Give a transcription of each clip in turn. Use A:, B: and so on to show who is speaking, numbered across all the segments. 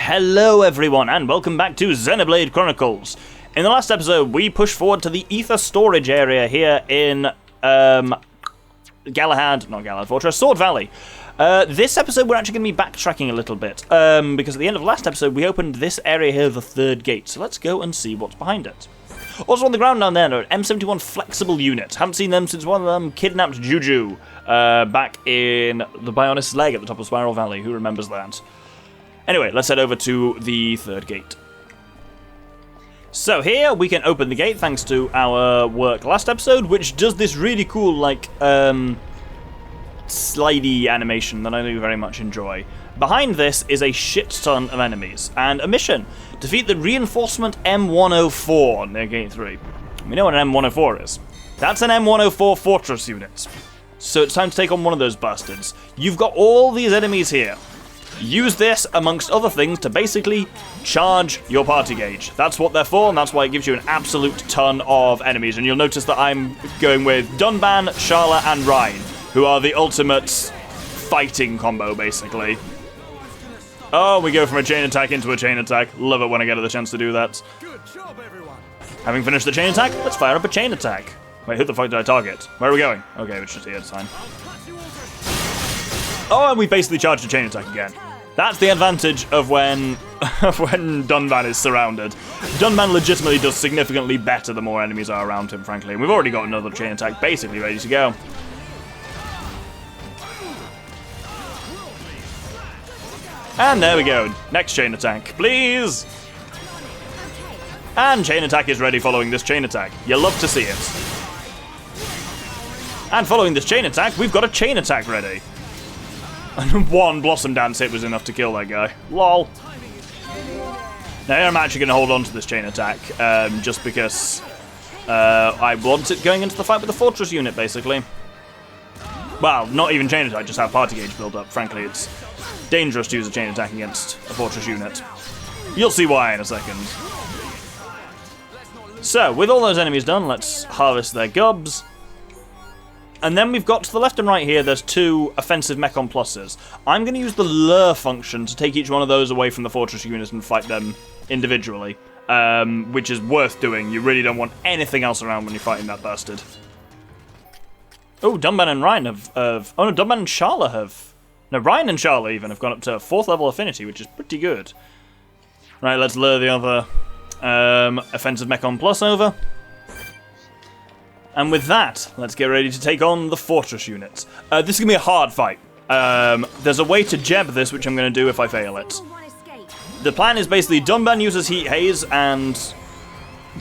A: Hello everyone, and welcome back to Xenoblade Chronicles. In the last episode, we pushed forward to the Ether storage area here in Fortress, Sword Valley. This episode, we're actually going to be backtracking a little bit, because at the end of last episode, we opened this area here, the third gate. So let's go and see what's behind it. Also on the ground down there, an M71 flexible unit. Haven't seen them since one of them kidnapped Juju back in the Bionist's leg at the top of Spiral Valley. Who remembers that? Anyway, let's head over to the third gate. So here we can open the gate thanks to our work last episode, which does this really cool, like, slidey animation that I do very much enjoy. Behind this is a shit ton of enemies, and a mission. Defeat the reinforcement M104 near Gate 3. We know what an M104 is. That's an M104 fortress unit. So it's time to take on one of those bastards. You've got all these enemies here. Use this, amongst other things, to basically charge your party gauge. That's what they're for, and that's why it gives you an absolute ton of enemies. And you'll notice that I'm going with Dunban, Sharla, and Ryan, who are the ultimate fighting combo, basically. Oh, we go from a chain attack into a chain attack. Love it when I get the chance to do that.
B: Good job, everyone.
A: Having finished the chain attack, let's fire up a chain attack. Wait, who the fuck did I target? Where are we going? Okay, it's just here, it's fine. Oh, and we basically charged a chain attack again. That's the advantage of when Dunban is surrounded. Dunban legitimately does significantly better the more enemies are around him, frankly. And we've already got another chain attack basically ready to go. And there we go. Next chain attack, please. And chain attack is ready following this chain attack. You'll love to see it. And following this chain attack, we've got a chain attack ready. And one Blossom Dance hit was enough to kill that guy. Lol. Now I'm actually going to hold on to this chain attack, just because I want it going into the fight with the fortress unit, basically. Well, not even chain attack, just have party gauge build up. Frankly, it's dangerous to use a chain attack against a fortress unit. You'll see why in a second. So, with all those enemies done, let's harvest their gobs. And then we've got to the left and right here, there's two offensive Mechon pluses. I'm going to use the lure function to take each one of those away from the fortress unit and fight them individually. Which is worth doing. You really don't want anything else around when you're fighting that bastard. Oh, Dunban and Ryan have... oh no, Dunban and Sharla have... No, Ryan and Sharla even have gone up to 4th level affinity, which is pretty good. Right, let's lure the other offensive Mechon plus over. And with that, let's get ready to take on the fortress units. This is going to be a hard fight. There's a way to jeb this, which I'm going to do if I fail it. The plan is basically Dunban uses Heat Haze and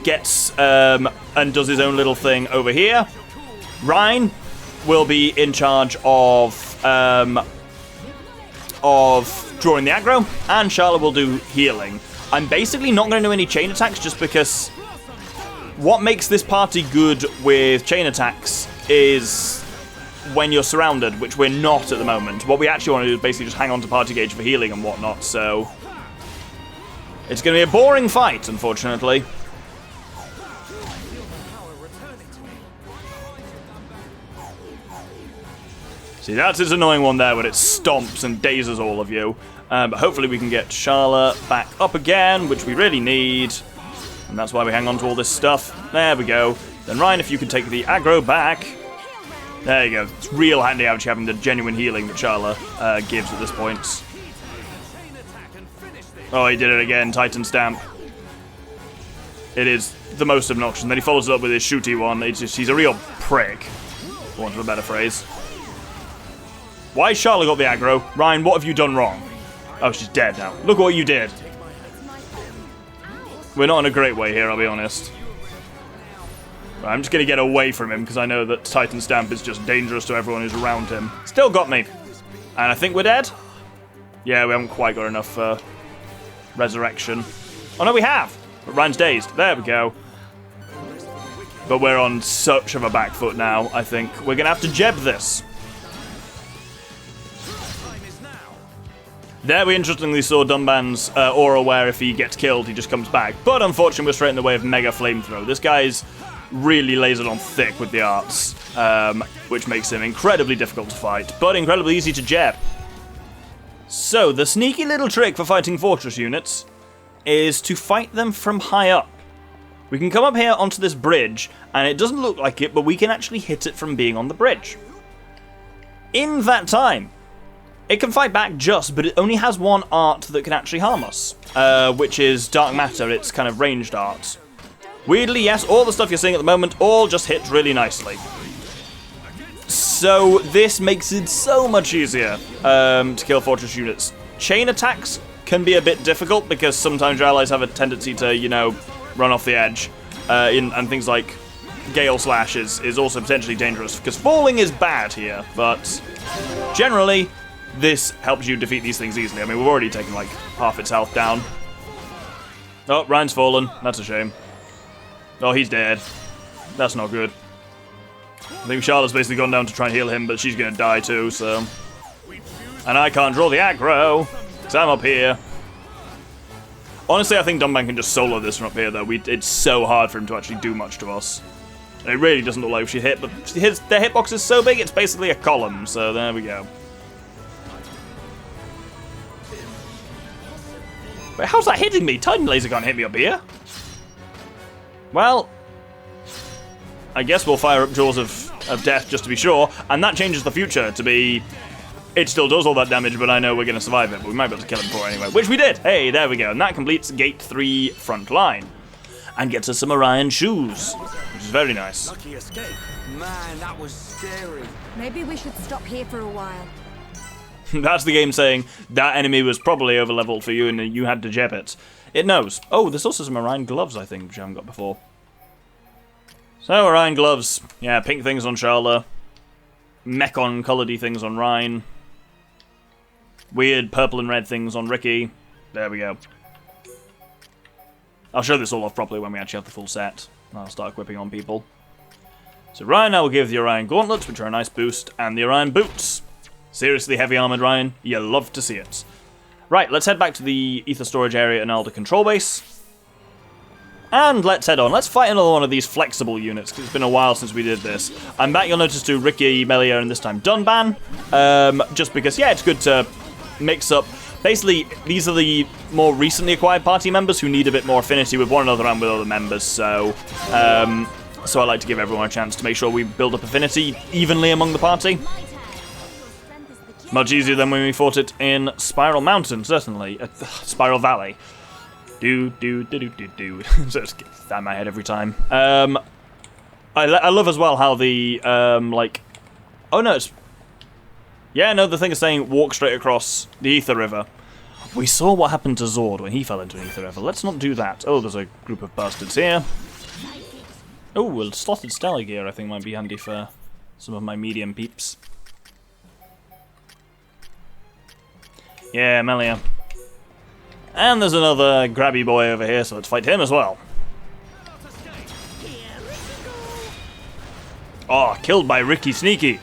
A: gets and does his own little thing over here. Ryan will be in charge of drawing the aggro, and Sharla will do healing. I'm basically not going to do any chain attacks just because what makes this party good with chain attacks is when you're surrounded, which we're not at the moment. What we actually want to do is basically just hang on to party gauge for healing and whatnot, so it's going to be a boring fight, unfortunately. See, that's its annoying one there, when it stomps and dazes all of you. But hopefully we can get Sharla back up again, which we really need. And that's why we hang on to all this stuff. There we go. Then Ryan, if you can take the aggro back. There you go. It's real handy actually having the genuine healing that Sharla gives at this point. Oh, he did it again. Titan Stamp. It is the most obnoxious. And then he follows it up with his shooty one. It's just, he's a real prick, for want of a better phrase. Why has Sharla got the aggro? Ryan, what have you done wrong? Oh, she's dead now. Look what you did. We're not in a great way here, I'll be honest. I'm just going to get away from him because I know that Titan Stamp is just dangerous to everyone who's around him. Still got me. And I think we're dead? Yeah, we haven't quite got enough resurrection. Oh no, we have! But Ryan's dazed. There we go. But we're on such of a back foot now, I think. We're going to have to jeb this. There we interestingly saw Dunban's aura where if he gets killed, he just comes back. But unfortunately, we're straight in the way of Mega Flamethrower. This guy's really lays it on thick with the arts, which makes him incredibly difficult to fight, but incredibly easy to jab. So, the sneaky little trick for fighting fortress units is to fight them from high up. We can come up here onto this bridge, and it doesn't look like it, but we can actually hit it from being on the bridge. In that time, it can fight back just, but it only has one art that can actually harm us, which is Dark Matter. It's kind of ranged art. Weirdly, yes, all the stuff you're seeing at the moment all just hits really nicely. So this makes it so much easier to kill fortress units. Chain attacks can be a bit difficult because sometimes your allies have a tendency to, you know, run off the edge. And things like Gale Slash is also potentially dangerous because falling is bad here, but generally this helps you defeat these things easily. I mean, we've already taken like half its health down. Oh, Ryan's fallen. That's a shame. Oh, he's dead. That's not good. I think Charlotte's basically gone down to try and heal him, but she's going to die too, so... And I can't draw the aggro, because I'm up here. Honestly, I think Dunban can just solo this from up here, though. It's so hard for him to actually do much to us. And it really doesn't look like she hit, but their hitbox is so big, it's basically a column, so there we go. Wait, how's that hitting me? Titan Laser can't hit me up here. Well, I guess we'll fire up Jaws of Death just to be sure, and that changes the future to be... It still does all that damage, but I know we're going to survive it, but we might be able to kill him for it anyway, which we did! Hey, there we go, and that completes Gate 3 front line. And gets us some Orion shoes, which is very nice.
B: Lucky escape. Man, that was scary.
C: Maybe we should stop here for a while.
A: That's the game saying that enemy was probably overleveled for you and you had to jab it. It knows. Oh, there's also some Orion Gloves, I think, which I haven't got before. So, Orion Gloves. Yeah, pink things on Charla. Mechon colored-y things on Ryan. Weird purple and red things on Ricky. There we go. I'll show this all off properly when we actually have the full set. I'll start equipping on people. So Ryan, I will give the Orion Gauntlets, which are a nice boost, and the Orion Boots. Seriously heavy armored, Ryan. You love to see it. Right, let's head back to the Ether Storage Area and Alder Control Base. And let's head on. Let's fight another one of these flexible units, because it's been a while since we did this. I'm back, you'll notice, to Ricky, Melia, and this time Dunban. Just because, yeah, it's good to mix up. Basically, these are the more recently acquired party members who need a bit more affinity with one another and with other members, so I like to give everyone a chance to make sure we build up affinity evenly among the party. Much easier than when we fought it in Spiral Mountain, certainly. Spiral Valley. So it's that in my head every time. I love as well how the, like... Oh, no, it's... Yeah, no, the thing is saying walk straight across the Ether River. We saw what happened to Zord when he fell into an Ether River. Let's not do that. Oh, there's a group of bastards here. Oh, a slotted Stellar Gear I think might be handy for some of my medium peeps. Yeah, Melia. And there's another grabby boy over here, so let's fight him as well. Oh, killed by Ricky Sneaky.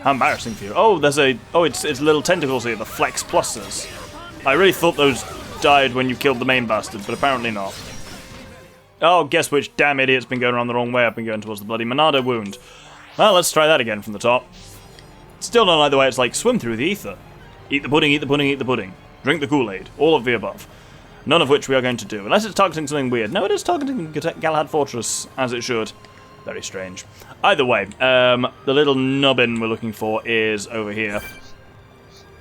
A: How embarrassing for you. Oh, there's a... Oh, it's little tentacles here, the Flex Pluses. I really thought those died when you killed the main bastard, but apparently not. Oh, guess which damn idiot's been going around the wrong way. I've been going towards the bloody Monado wound. Well, let's try that again from the top. Still don't like the way it's like, swim through the ether. Eat the pudding, eat the pudding, eat the pudding. Drink the Kool-Aid. All of the above. None of which we are going to do. Unless it's targeting something weird. No, it is targeting Galahad Fortress, as it should. Very strange. Either way, the little nubbin we're looking for is over here.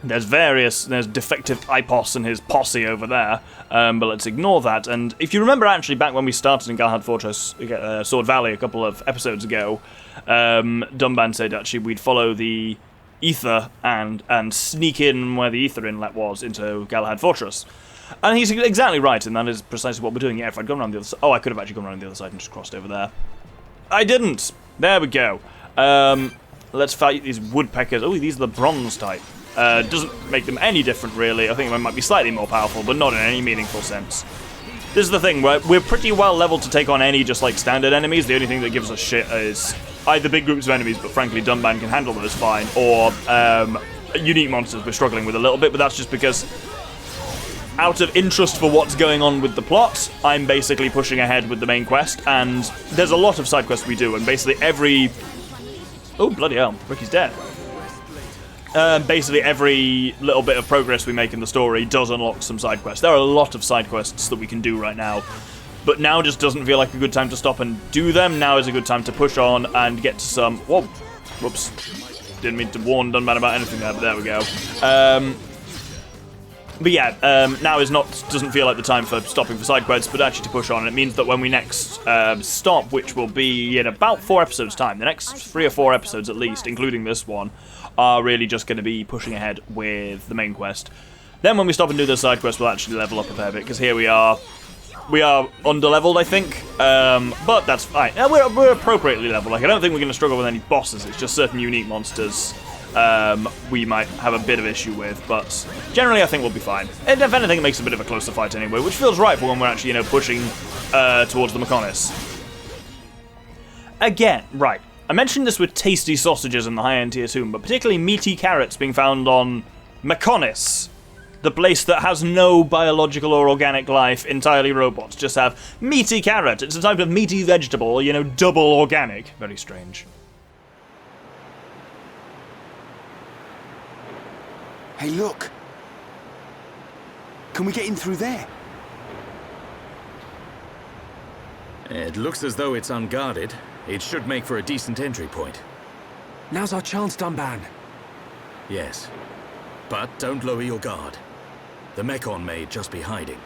A: There's defective Ipos and his posse over there, but let's ignore that. And if you remember actually back when we started in Galahad Fortress, Sword Valley, a couple of episodes ago, Dunban said actually we'd follow the ether and sneak in where the ether inlet was into Galahad Fortress. And he's exactly right, and that is precisely what we're doing. Yeah, if I'd gone around the other side... Oh, I could have actually gone around the other side and just crossed over there. I didn't! There we go. Let's fight these woodpeckers. Oh, these are the bronze type. Doesn't make them any different, really. I think they might be slightly more powerful, but not in any meaningful sense. This is the thing, we're pretty well leveled to take on any just, like, standard enemies. The only thing that gives us shit is either big groups of enemies, but frankly, Dunban can handle those fine, or unique monsters we're struggling with a little bit, but that's just because out of interest for what's going on with the plot, I'm basically pushing ahead with the main quest, and there's a lot of side quests we do, and basically every... Oh, bloody hell, Ricky's dead. basically every little bit of progress we make in the story does unlock some side quests. There are a lot of side quests that we can do right now, but now just doesn't feel like a good time to stop and do them. Now is a good time to push on and get to some... Whoa. Whoops. Didn't mean to warn Dunban about anything there, but there we go. But yeah, now doesn't feel like the time for stopping for side quests, but actually to push on. And it means that when we next stop, which will be in about 4 episodes' time, the next 3 or 4 episodes at least, including this one, are really just going to be pushing ahead with the main quest. Then when we stop and do the side quest, we'll actually level up a fair bit, because here we are under-leveled, I think, but that's fine. We're appropriately leveled. Like, I don't think we're going to struggle with any bosses. It's just certain unique monsters we might have a bit of issue with, but generally I think we'll be fine. And if anything, it makes a bit of a closer fight anyway, which feels right for when we're actually, pushing towards the Mechonis. Again, right. I mentioned this with tasty sausages in the high-end tier tomb, but particularly meaty carrots being found on Mechonis, the place that has no biological or organic life, entirely robots, just have meaty carrot. It's a type of meaty vegetable, double organic. Very strange.
B: Hey, look. Can we get in through there?
D: It looks as though it's unguarded. It should make for a decent entry point.
B: Now's our chance, Dunban.
D: Yes. But don't lower your guard. The Mechon may just be hiding.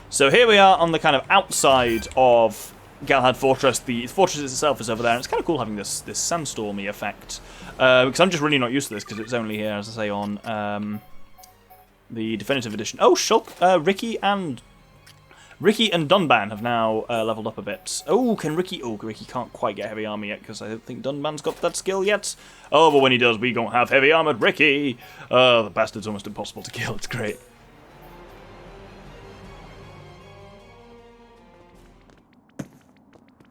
A: So here we are on the kind of outside of Galahad Fortress. The fortress itself is over there, and it's kind of cool having this sandstormy effect. Because I'm just really not used to this, because it's only here, as I say, on the definitive edition. Oh, Shulk, Ricky and Dunban have now leveled up a bit. Oh, can Ricky... Oh, Ricky can't quite get heavy armor yet, because I don't think Dunban's got that skill yet. Oh, but when he does, we don't have heavy armored Ricky. Oh, the bastard's almost impossible to kill. It's great.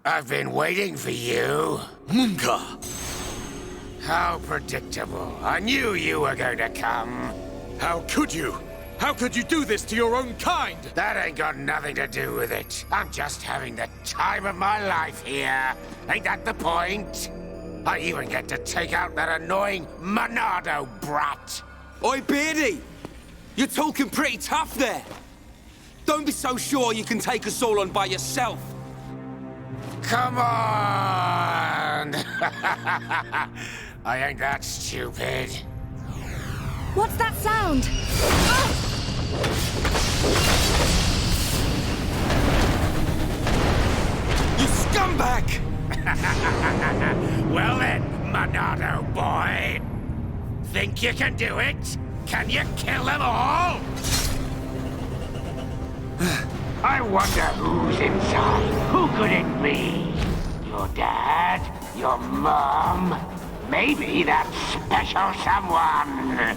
E: I've been waiting for you.
D: Munka!
E: How predictable. I knew you were going to come.
F: How could you? How could you do this to your own kind?
E: That ain't got nothing to do with it. I'm just having the time of my life here. Ain't that the point? I even get to take out that annoying Monado brat.
B: Oi, Beardy! You're talking pretty tough there. Don't be so sure you can take us all on by yourself.
E: Come on! I ain't that stupid.
C: What's that sound?
B: You scumbag!
E: Well then, Monado boy. Think you can do it? Can you kill them all? I wonder who's inside. Who could it be? Your dad? Your mom? Maybe that special someone.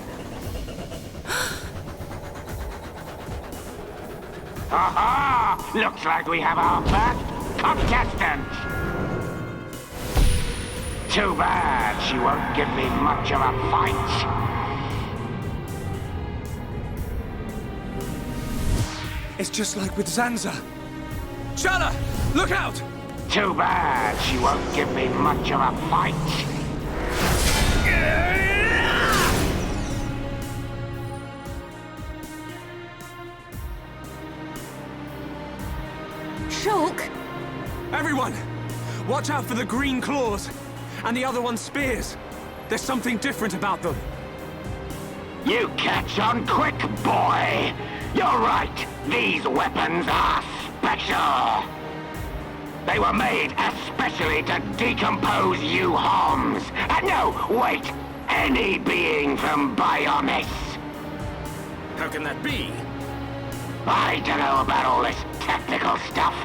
E: Aha! Looks like we have our first contestant. Too bad she won't give me much of a fight.
B: It's just like with Zanza. Shala, look out!
E: Too bad she won't give me much of a fight.
C: Shulk?
B: Everyone, watch out for the green claws. And the other one's spears. There's something different about them.
E: You catch on quick, boy. You're right. These weapons are special. They were made especially to decompose you homs. No, wait. Any being from Bionis.
D: How can that be?
E: I don't know about all this technical stuff,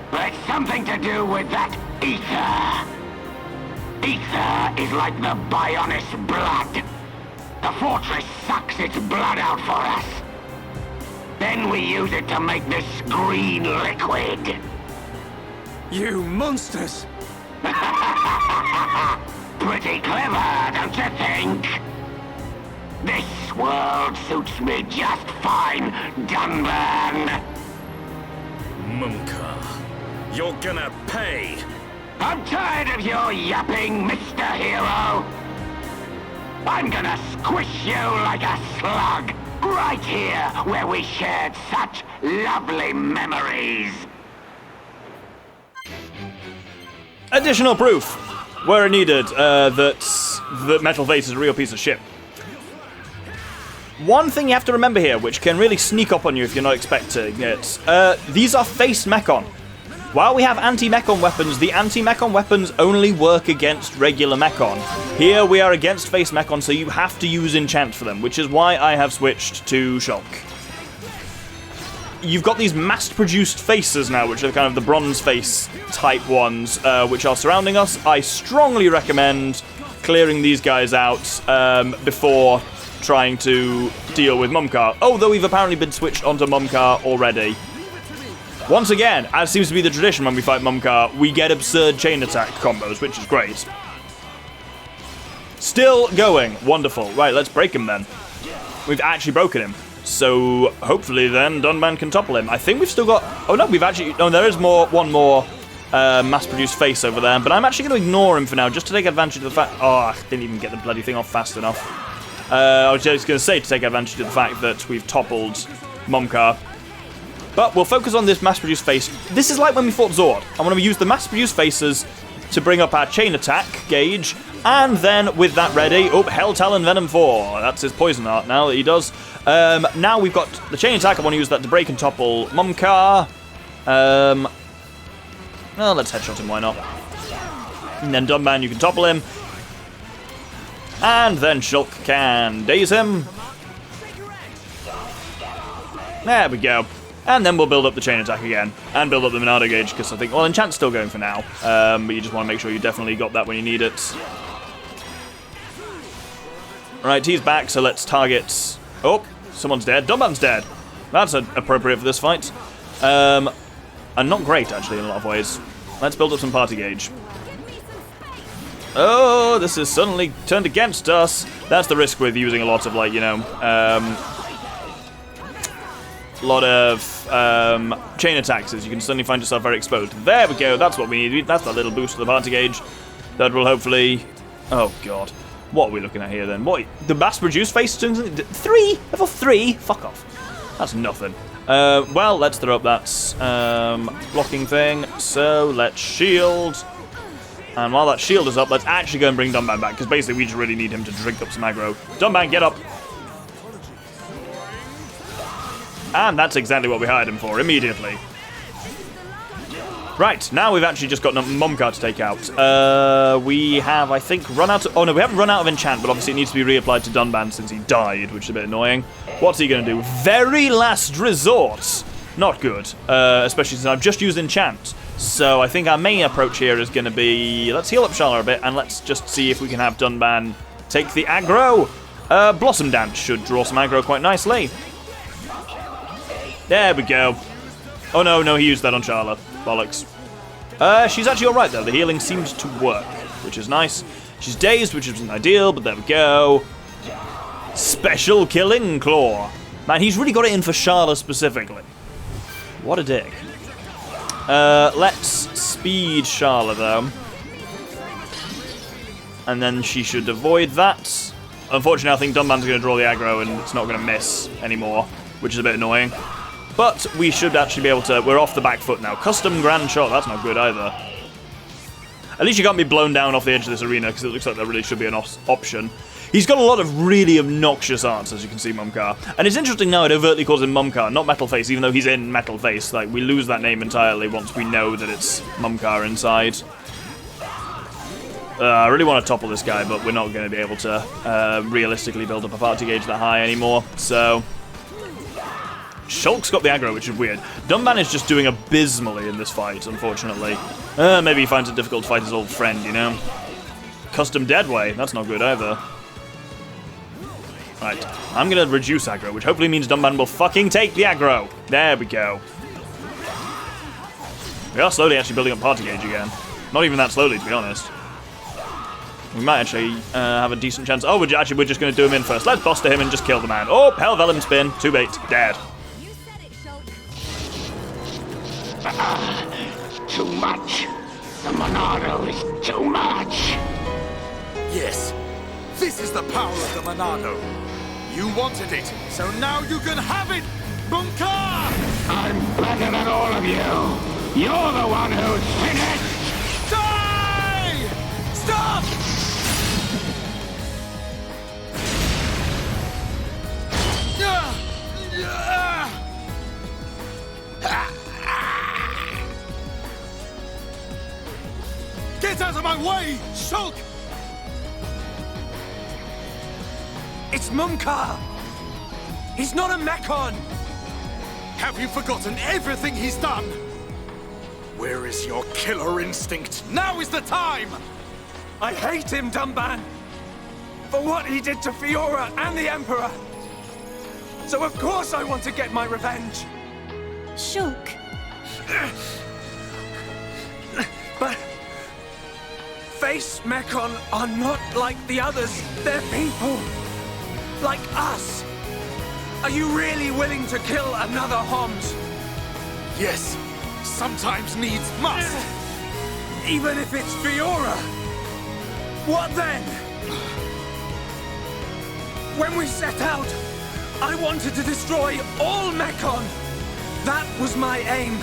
E: but it's something to do with that ether. Ether is like the Bionis blood. The fortress sucks its blood out for us. Then we use it to make this green liquid.
B: You monsters!
E: Pretty clever, don't you think? This world suits me just fine, Dunban.
D: Munka. You're gonna pay!
E: I'm tired of your yapping, Mr. Hero! I'm gonna squish you like a slug! Right here, where we shared such lovely memories!
A: Additional proof, where needed, that Metal Face is a real piece of shit. One thing you have to remember here, which can really sneak up on you if you're not expecting it, these are face mechon. While we have anti-mechon weapons, the anti-mechon weapons only work against regular mechon. Here we are against face mechon, so you have to use enchant for them, which is why I have switched to Shulk. You've got these mass-produced faces now, which are kind of the bronze face type ones, which are surrounding us. I strongly recommend clearing these guys out before trying to deal with Mumkar, although we've apparently been switched onto Mumkar already. Once again, as seems to be the tradition when we fight Mumkar, we get absurd chain attack combos, which is great. Still going. Wonderful. Right, let's break him then. We've actually broken him. So, hopefully then, Dunban can topple him. I think we've still got... Oh no, we've actually... No, there is one more mass-produced face over there, but I'm actually going to ignore him for now, just to take advantage of the fact... Oh, I didn't even get the bloody thing off fast enough. I was just going to say to take advantage of the fact that we've toppled Mumkar. But we'll focus on this mass-produced face. This is like when we fought Zord. I want to use the mass-produced faces to bring up our chain attack gauge, and then with that ready, oh, Hell Talon Venom 4. That's his poison art now that he does. Now we've got the chain attack. I want to use that to break and topple Mumkar. Well, let's headshot him, why not? And then Dunban, you can topple him. And then Shulk can daze him. There we go. And then we'll build up the chain attack again. And build up the Monado gauge, because I think... Well, enchant's still going for now. But you just want to make sure you definitely got that when you need it. Right, he's back, so let's target... Oh, someone's dead. Dunban's dead. That's appropriate for this fight. And not great, actually, in a lot of ways. Let's build up some party gauge. Oh, this is suddenly turned against us. That's the risk with using a lot of, like, you know... lot of chain attacks, as you can suddenly find yourself very exposed. There we go, that's what we need. That's that little boost to the party gauge. That will hopefully... Oh, God. What are we looking at here, then? What? The mass-produced face? 3? Level 3? Fuck off. That's nothing. Well, let's throw up that blocking thing. So, let's shield. And while that shield is up, let's actually go and bring Dunban back, because basically we just really need him to drink up some aggro. Dunban, get up! And that's exactly what we hired him for, immediately. Right, now we've actually just got Mumkar to take out. We have, I think, run out of... Oh, no, we haven't run out of enchant, but obviously it needs to be reapplied to Dunban since he died, which is a bit annoying. What's he going to do? Very last resort. Not good, especially since I've just used enchant. So I think our main approach here is going to be... Let's heal up Sharla a bit, and let's just see if we can have Dunban take the aggro. Blossom Dance should draw some aggro quite nicely. There we go. Oh, no, he used that on Sharla. Bollocks. She's actually alright, though. The healing seems to work, which is nice. She's dazed, which isn't ideal, but there we go. Special Killing Claw. Man, he's really got it in for Sharla specifically. What a dick. Let's speed Sharla, though. And then she should avoid that. Unfortunately, I think Dunban's going to draw the aggro, and it's not going to miss anymore, which is a bit annoying. But we should actually be able to... We're off the back foot now. Custom Grand Shot. That's not good either. At least you can't be blown down off the edge of this arena, because it looks like there really should be an option. He's got a lot of really obnoxious arts, as you can see, Mumkar. And it's interesting now it overtly calls him Mumkar, not Metal Face, even though he's in Metal Face. Like, we lose that name entirely once we know that it's Mumkar inside. I really want to topple this guy, but we're not going to be able to realistically build up a party gauge that high anymore, so... Shulk's got the aggro, which is weird. Dunban is just doing abysmally in this fight, unfortunately. Maybe he finds it difficult to fight his old friend, you know? Custom Deadway, that's not good either. Right, I'm gonna reduce aggro, which hopefully means Dunban will fucking take the aggro. There we go. We are slowly actually building up party gauge again. Not even that slowly, to be honest. We might actually have a decent chance. Oh, we're just going to do him in first. Let's boss to him and just kill the man. Oh, Hell Vellum Spin. Too late. Dead.
E: too much. The Monado is too much.
F: Yes, this is the power of the Monado. You wanted it, so now you can have it, Bunker!
E: I'm better than all of you. You're the one who's finished.
F: Die! Stop! Get out of my way, Shulk!
B: It's Mumkar! He's not a Mechon!
F: Have you forgotten everything he's done? Where is your killer instinct? Now is the time!
B: I hate him, Dumban! For what he did to Fiora and the Emperor! So of course I want to get my revenge!
C: Shulk.
B: But... Face Mechon are not like the others. They're people. Like us. Are you really willing to kill another Homs?
F: Yes, sometimes needs must.
B: Even if it's Fiora? What then? When we set out, I wanted to destroy all Mechon. That was my aim.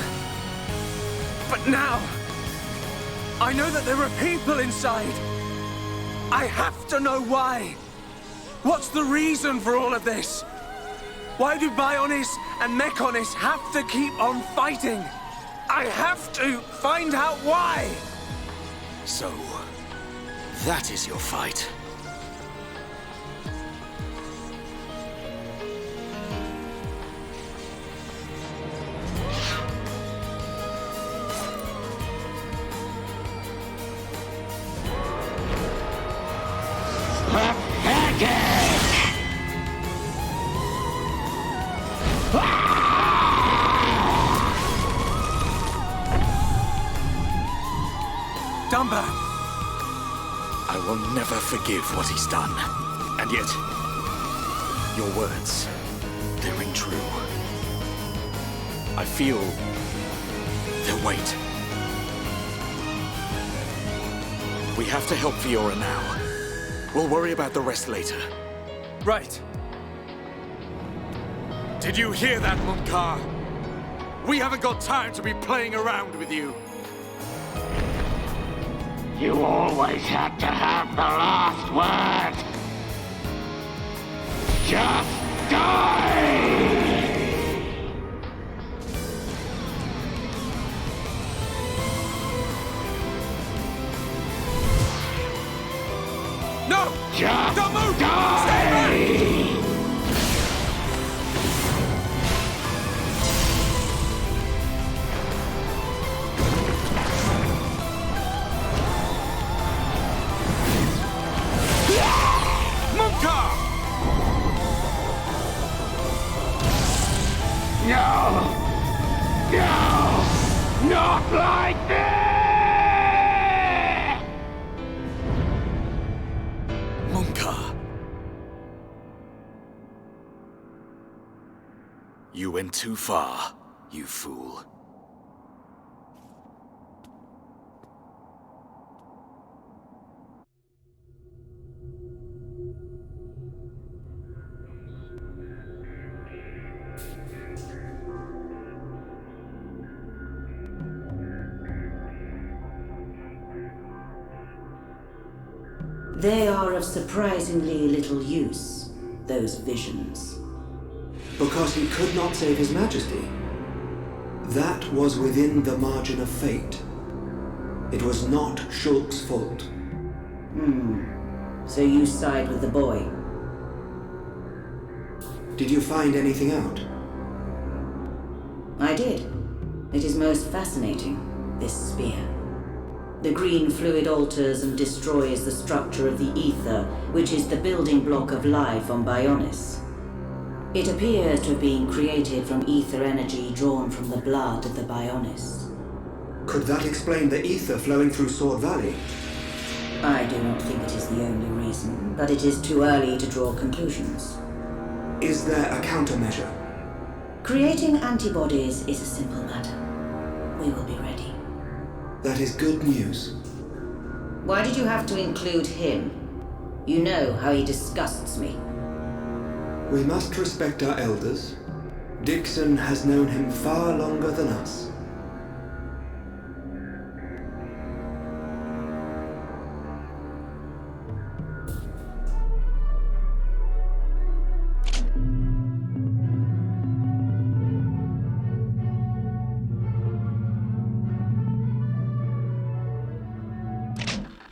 B: But now, I know that there are people inside. I have to know why. What's the reason for all of this? Why do Bionis and Mechonis have to keep on fighting? I have to find out why!
F: So, that is your fight.
B: Dumba!
F: I will never forgive what he's done. And yet, your words, they ring true. I feel their weight. We have to help Fiora now. We'll worry about the rest later.
B: Right.
F: Did you hear that, Mumkar? We haven't got time to be playing around with you.
E: You always had to have the last word. Just die!
B: No!
E: Just
B: Don't move!
E: die!
B: Stay back!
F: Mumkar!
E: No! No! Not like this!
F: Mumkar! You went too far, you fool.
G: They are of surprisingly little use, those visions.
H: Because he could not save His Majesty. That was within the margin of fate. It was not Shulk's fault.
G: So you side with the boy?
H: Did you find anything out?
G: I did. It is most fascinating, this spear. The green fluid alters and destroys the structure of the ether, which is the building block of life on Bionis. It appears to have been created from ether energy drawn from the blood of the Bionis.
H: Could that explain the ether flowing through Sword Valley?
G: I do not think it is the only reason, but it is too early to draw conclusions.
H: Is there a countermeasure?
G: Creating antibodies is a simple matter. We will be ready.
H: That is good news.
G: Why did you have to include him? You know how he disgusts me.
H: We must respect our elders. Dixon has known him far longer than us.